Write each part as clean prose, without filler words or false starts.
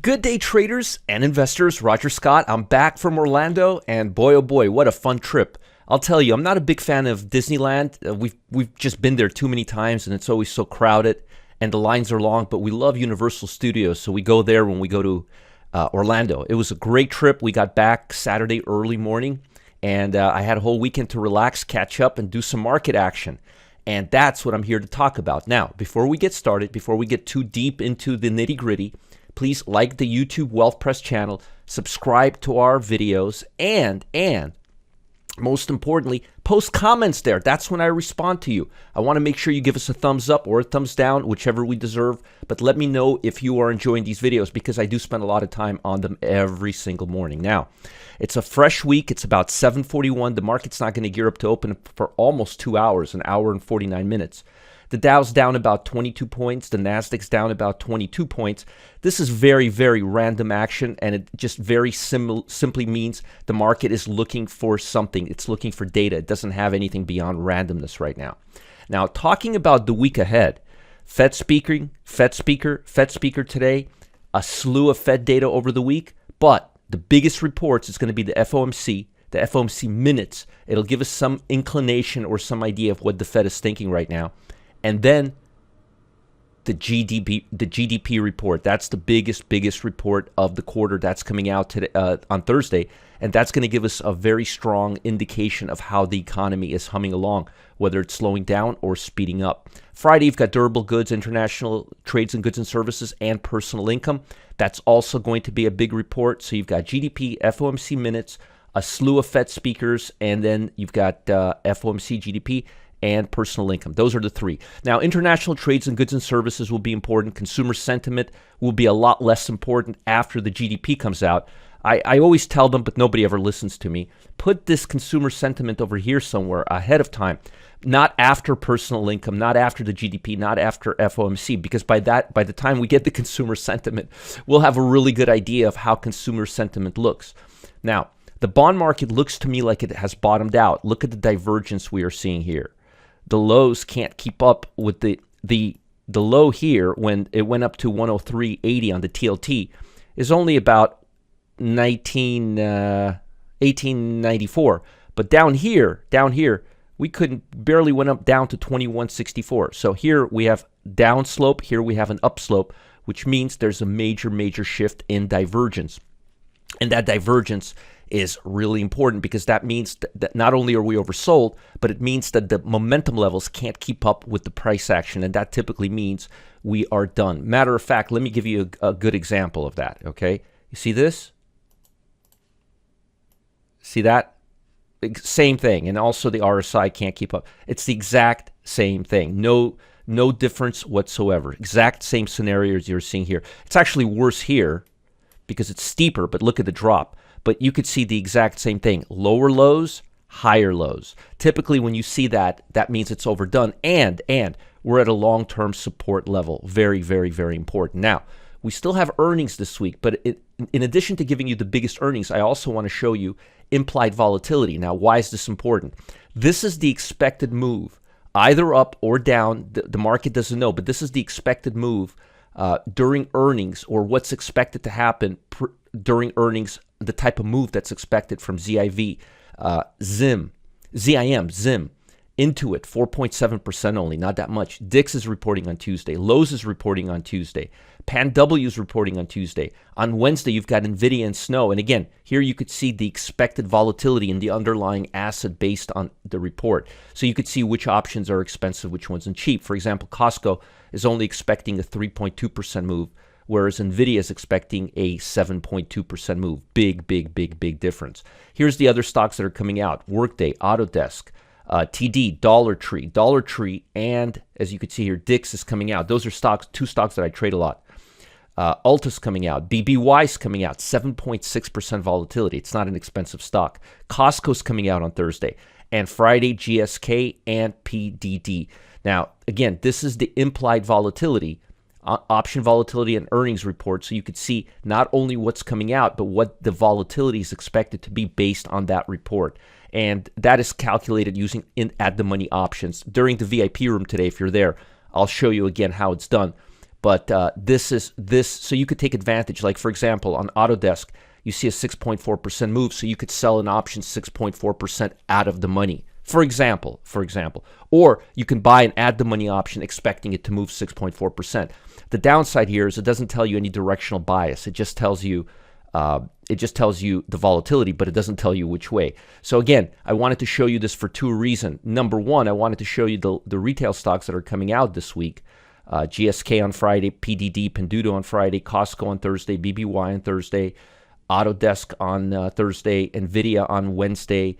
Good day, traders and investors. Roger Scott. I'm back from Orlando, and boy, oh boy, what a fun trip. I'll tell you, I'm not a big fan of Disneyland. We've just been there too many times, and it's always so crowded, and the lines are long, but we love Universal Studios, so we go there when we go to Orlando. It was a great trip. We got back Saturday early morning, and I had a whole weekend to relax, catch up, and do some market action. And that's what I'm here to talk about. Now, before we get started, before we get too deep into the nitty-gritty, please like the YouTube Wealth Press channel, subscribe to our videos, and most importantly, post comments there. That's when I respond to you. I want to make sure you give us a thumbs up or a thumbs down, whichever we deserve. But let me know if you are enjoying these videos because I do spend a lot of time on them every single morning. Now, it's a fresh week. It's about 7:41. The market's not going to gear up to open for almost 2 hours, an hour and 49 minutes. The Dow's down about 22 points. The Nasdaq's down about 22 points. This is very, very random action, and it just very simply means the market is looking for something. It's looking for data. It doesn't have anything beyond randomness right now. Now, talking about the week ahead, Fed speaker today, a slew of Fed data over the week, but the biggest reports is going to be the FOMC minutes. It'll give us some inclination or some idea of what the Fed is thinking right now. And then the GDP report. That's the biggest report of the quarter. That's coming out today, on Thursday. And that's going to give us a very strong indication of how the economy is humming along, whether it's slowing down or speeding up. Friday, you've got durable goods, international trades and goods and services, and personal income. That's also going to be a big report. So you've got GDP, FOMC minutes, a slew of Fed speakers, and then you've got FOMC GDP and personal income. Those are the three. Now, international trades and goods and services will be important. Consumer sentiment will be a lot less important after the GDP comes out. I always tell them, but nobody ever listens to me, put this consumer sentiment over here somewhere ahead of time, not after personal income, not after the GDP, not after FOMC, because by the time we get the consumer sentiment, we'll have a really good idea of how consumer sentiment looks. Now, the bond market looks to me like it has bottomed out. Look at the divergence we are seeing here. The lows can't keep up with the low here when it went up to 103.80 on the TLT is only about 1894. But down here, we barely went up down to 2164. So here we have down slope, here we have an up slope, which means there's a major shift in divergence. And that divergence is really important because that means that not only are we oversold, but it means that the momentum levels can't keep up with the price action, and that typically means we are done. Matter of fact, let me give you a good example of that, okay? You see this? See that? Same thing, and also the RSI can't keep up. It's the exact same thing. No difference whatsoever. Exact same scenarios you're seeing here. It's actually worse here because it's steeper, but look at the drop. But you could see the exact same thing. Lower lows, higher lows. Typically, when you see that, that means it's overdone. And we're at a long-term support level. Very, very, very important. Now, we still have earnings this week. But in addition to giving you the biggest earnings, I also want to show you implied volatility. Now, why is this important? This is the expected move, either up or down. The market doesn't know, but this is the expected move during earnings, or what's expected to happen during earnings, the type of move that's expected from ZIM, Intuit, 4.7% only, not that much. Dix is reporting on Tuesday. Lowe's is reporting on Tuesday. PanW is reporting on Tuesday. On Wednesday, you've got NVIDIA and Snow. And again, here you could see the expected volatility in the underlying asset based on the report. So you could see which options are expensive, which ones are cheap. For example, Costco is only expecting a 3.2% move, whereas NVIDIA is expecting a 7.2% move. Big difference. Here's the other stocks that are coming out. Workday, Autodesk, TD, Dollar Tree, and as you can see here, Dix is coming out. Those are two stocks that I trade a lot. Alta's coming out. BBY's coming out. 7.6% volatility. It's not an expensive stock. Costco's coming out on Thursday. And Friday, GSK and PDD. Now, again, this is the implied volatility, option volatility and earnings report. So you could see not only what's coming out, but what the volatility is expected to be based on that report. And that is calculated using at-the-money options. During the VIP room today, if you're there, I'll show you again how it's done. But so you could take advantage. Like, for example, on Autodesk, you see a 6.4% move, so you could sell an option 6.4% out of the money. For example, or you can buy an add the money option expecting it to move 6.4%. The downside here is it doesn't tell you any directional bias. It just tells you the volatility, but it doesn't tell you which way. So again, I wanted to show you this for two reasons. Number one, I wanted to show you the retail stocks that are coming out this week. GSK on Friday, PDD, Pinduoduo on Friday, Costco on Thursday, BBY on Thursday, Autodesk on Thursday, NVIDIA on Wednesday,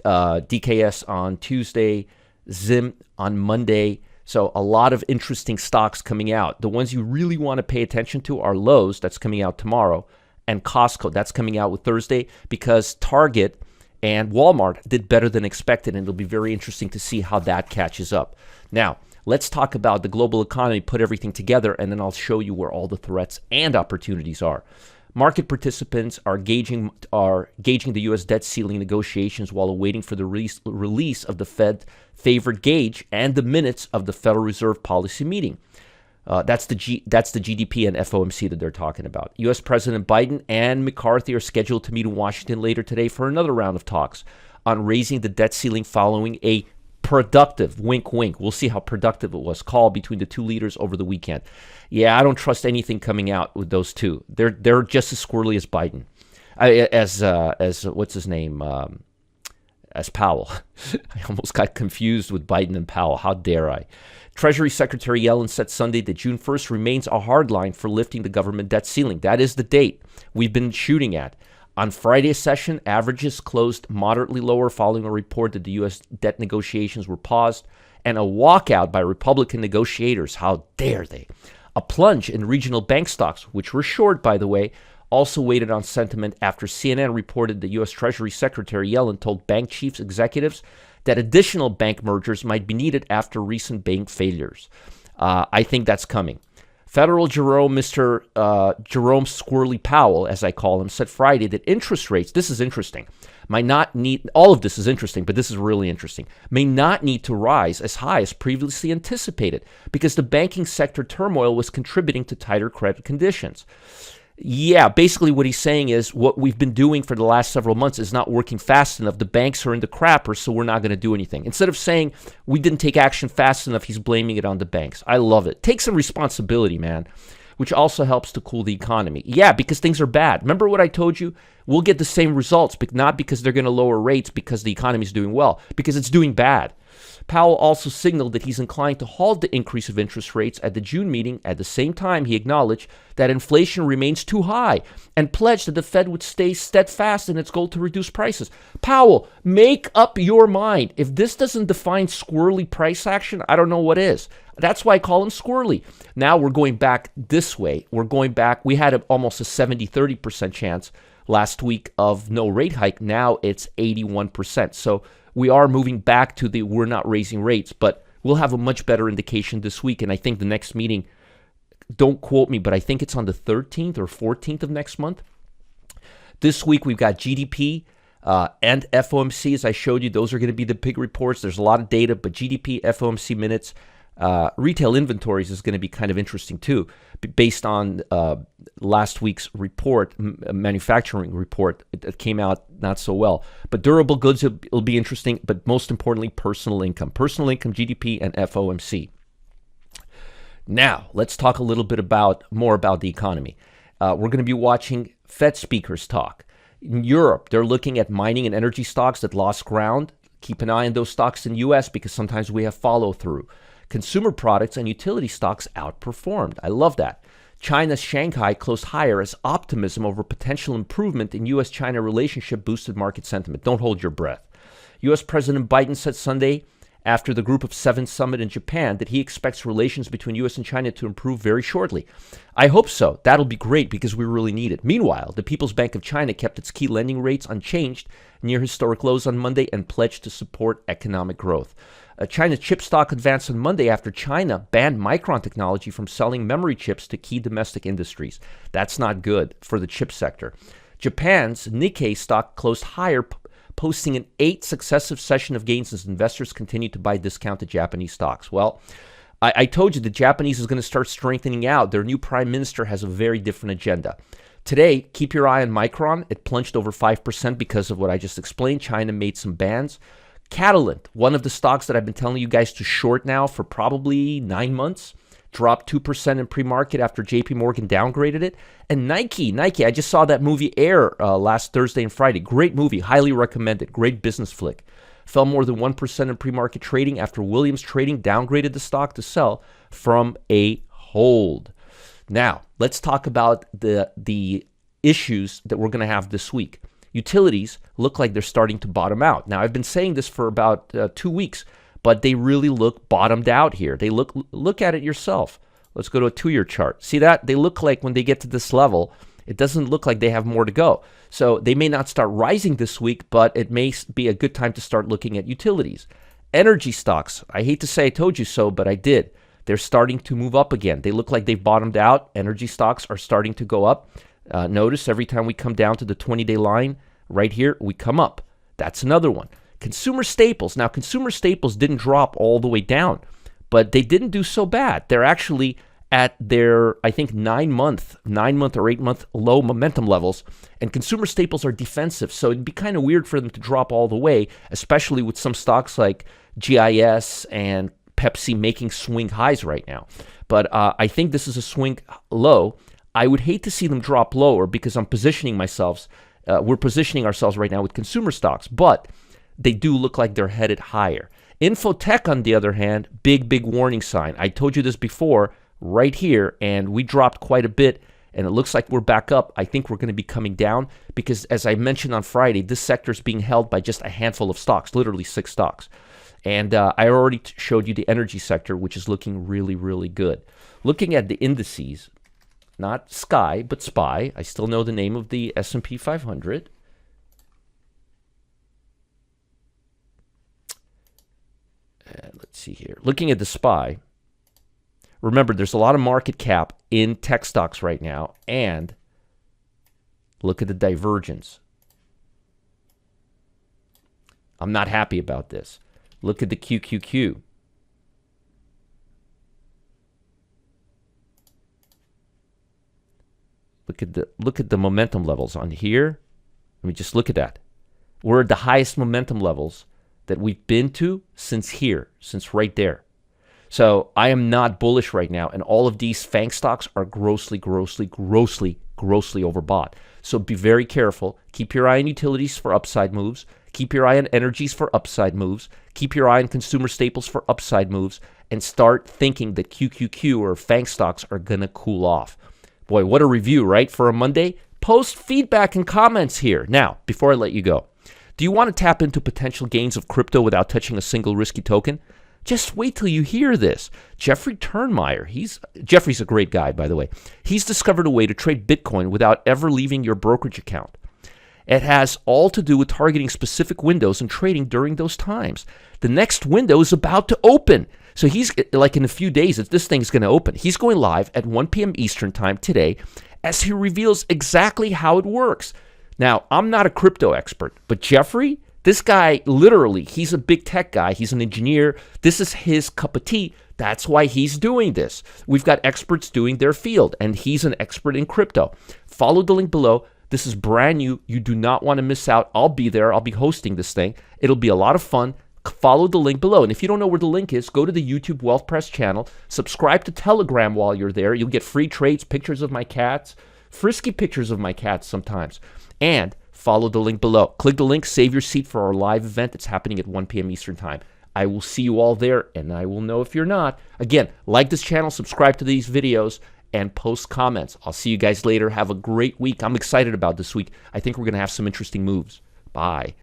DKS on Tuesday, Zim on Monday. So a lot of interesting stocks coming out. The ones you really want to pay attention to are Lowe's, that's coming out tomorrow, and Costco, that's coming out with Thursday, because Target and Walmart did better than expected, and it'll be very interesting to see how that catches up. Now, let's talk about the global economy, put everything together, and then I'll show you where all the threats and opportunities are. Market participants are gauging the U.S. debt ceiling negotiations while awaiting for the release of the Fed favored gauge and the minutes of the Federal Reserve policy meeting. That's the GDP and FOMC that they're talking about. U.S. President Biden and McCarthy are scheduled to meet in Washington later today for another round of talks on raising the debt ceiling following a productive, wink, wink, we'll see how productive it was, call between the two leaders over the weekend. Yeah, I don't trust anything coming out with those two. They're just as squirrely as Biden, as what's his name, as Powell. I almost got confused with Biden and Powell. How dare I? Treasury Secretary Yellen said Sunday that June 1st remains a hard line for lifting the government debt ceiling. That is the date we've been shooting at. On Friday's session, averages closed moderately lower following a report that the U.S. debt negotiations were paused and a walkout by Republican negotiators. How dare they? A plunge in regional bank stocks, which were short, by the way, also weighed on sentiment after CNN reported that U.S. Treasury Secretary Yellen told bank chiefs executives that additional bank mergers might be needed after recent bank failures. I think that's coming. Federal Jerome, Mr. Jerome Squirrely Powell, as I call him, said Friday that interest rates, this is interesting, might not need, all of this is interesting, but this is really interesting, may not need to rise as high as previously anticipated because the banking sector turmoil was contributing to tighter credit conditions. Yeah, basically what he's saying is what we've been doing for the last several months is not working fast enough. The banks are in the crapper, so we're not going to do anything. Instead of saying we didn't take action fast enough, he's blaming it on the banks. I love it. Take some responsibility, man, which also helps to cool the economy. Yeah, because things are bad. Remember what I told you? We'll get the same results, but not because they're going to lower rates because the economy is doing well, because it's doing bad. Powell also signaled that he's inclined to halt the increase of interest rates at the June meeting. At the same time, he acknowledged that inflation remains too high and pledged that the Fed would stay steadfast in its goal to reduce prices. Powell, make up your mind. If this doesn't define squirrely price action, I don't know what is. That's why I call him squirrely. Now we're going back this way. We're going back. We had almost a 70-30% chance last week of no rate hike. Now it's 81%. So we are moving back to the we're not raising rates, but we'll have a much better indication this week. And I think the next meeting, don't quote me, but I think it's on the 13th or 14th of next month. This week we've got GDP and FOMC. As I showed you, those are going to be the big reports. There's a lot of data, but GDP, FOMC minutes, retail inventories is going to be kind of interesting too, based on last week's report, manufacturing report. It came out not so well. But durable goods will be interesting, but most importantly, personal income, GDP, and FOMC. Now, let's talk a little bit more about the economy. We're going to be watching Fed speakers talk. In Europe, they're looking at mining and energy stocks that lost ground. Keep an eye on those stocks in the U.S. because sometimes we have follow-through. Consumer products and utility stocks outperformed. I love that. China's Shanghai closed higher as optimism over potential improvement in U.S.-China relationship boosted market sentiment. Don't hold your breath. U.S. President Biden said Sunday after the Group of Seven summit in Japan that he expects relations between U.S. and China to improve very shortly. I hope so. That'll be great because we really need it. Meanwhile, the People's Bank of China kept its key lending rates unchanged near historic lows on Monday and pledged to support economic growth. China's chip stock advanced on Monday after China banned Micron Technology from selling memory chips to key domestic industries. That's not good for the chip sector. Japan's Nikkei stock closed higher, posting an 8th successive session of gains as investors continue to buy discounted Japanese stocks. Well, I told you the Japanese is going to start strengthening out. Their new prime minister has a very different agenda. Today, keep your eye on Micron. It plunged over 5% because of what I just explained. China made some bans. Catalent, one of the stocks that I've been telling you guys to short now for probably 9 months, dropped 2% in pre-market after JP Morgan downgraded it. And Nike, I just saw that movie Air last Thursday and Friday. Great movie, highly recommended, great business flick. Fell more than 1% in pre-market trading after Williams Trading downgraded the stock to sell from a hold. Now, let's talk about the issues that we're going to have this week. Utilities look like they're starting to bottom out. Now, I've been saying this for about 2 weeks, but they really look bottomed out here. They look at it yourself. Let's go to a 2-year chart. See that? They look like when they get to this level, it doesn't look like they have more to go. So they may not start rising this week, but it may be a good time to start looking at utilities. Energy stocks, I hate to say I told you so, but I did. They're starting to move up again. They look like they've bottomed out. Energy stocks are starting to go up. Notice every time we come down to the 20-day line, right here, we come up. That's another one. Consumer staples. Now, consumer staples didn't drop all the way down, but they didn't do so bad. They're actually at their, I think, 9-month or 8-month low momentum levels, and consumer staples are defensive. So it'd be kind of weird for them to drop all the way, especially with some stocks like GIS and Pepsi making swing highs right now. But I think this is a swing low. I would hate to see them drop lower because I'm positioning myself. We're positioning ourselves right now with consumer stocks, but they do look like they're headed higher. Infotech, on the other hand, big warning sign. I told you this before right here, and we dropped quite a bit, and it looks like we're back up. I think we're going to be coming down because, as I mentioned on Friday, this sector is being held by just a handful of stocks, literally 6 stocks. And I already showed you the energy sector, which is looking really good. Looking at the indices, not SKY, but SPY. I still know the name of the S&P 500. Let's see here. Looking at the SPY, remember, there's a lot of market cap in tech stocks right now. And look at the divergence. I'm not happy about this. Look at the QQQ. Look at the momentum levels on here. Let me just look at that. We're at the highest momentum levels that we've been to since right there. So I am not bullish right now, and all of these FANG stocks are grossly overbought. So be very careful. Keep your eye on utilities for upside moves. Keep your eye on energies for upside moves. Keep your eye on consumer staples for upside moves, and start thinking that QQQ or FANG stocks are going to cool off. Boy, what a review, right, for a Monday? Post feedback and comments here. Now, before I let you go, do you want to tap into potential gains of crypto without touching a single risky token? Just wait till you hear this. Jeffrey Turnmeyer, Jeffrey's a great guy, by the way. He's discovered a way to trade Bitcoin without ever leaving your brokerage account. It has all to do with targeting specific windows and trading during those times. The next window is about to open. So he's like in a few days, if this thing's going to open, he's going live at 1 p.m. Eastern time today as he reveals exactly how it works. Now, I'm not a crypto expert, but Jeffrey, this guy, literally, he's a big tech guy. He's an engineer. This is his cup of tea. That's why he's doing this. We've got experts doing their field, and he's an expert in crypto. Follow the link below. This is brand new. You do not want to miss out. I'll be there. I'll be hosting this thing. It'll be a lot of fun. Follow the link below. And if you don't know where the link is, go to the YouTube Wealth Press channel. Subscribe to Telegram while you're there. You'll get free trades, pictures of my cats, frisky pictures of my cats sometimes. And follow the link below. Click the link, save your seat for our live event. It's happening at 1 p.m. Eastern time. I will see you all there, and I will know if you're not. Again, like this channel, subscribe to these videos, and post comments. I'll see you guys later. Have a great week. I'm excited about this week. I think we're going to have some interesting moves. Bye.